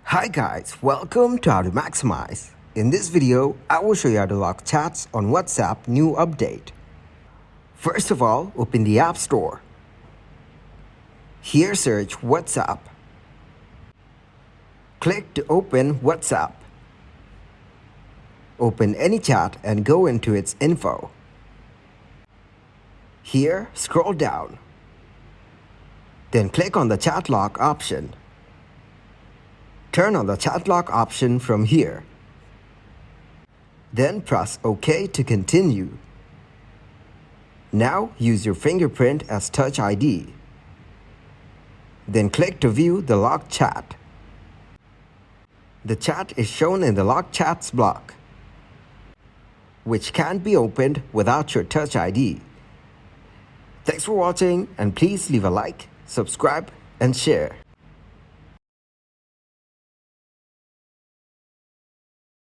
Hi guys, welcome to How to Maximize. In this video, I will show you how to lock chats on WhatsApp new update. First of all, open the App Store. Here search WhatsApp. Click to open WhatsApp. Open any chat and go into its info. Here, scroll down. Then click on the chat lock option. Turn on the chat lock option from here. Then press OK to continue. Now use your fingerprint as Touch ID. Then click to view the locked chat. The chat is shown in the locked chats block, which can't be opened without your Touch ID. Thanks for watching, and please leave a like, subscribe, and share.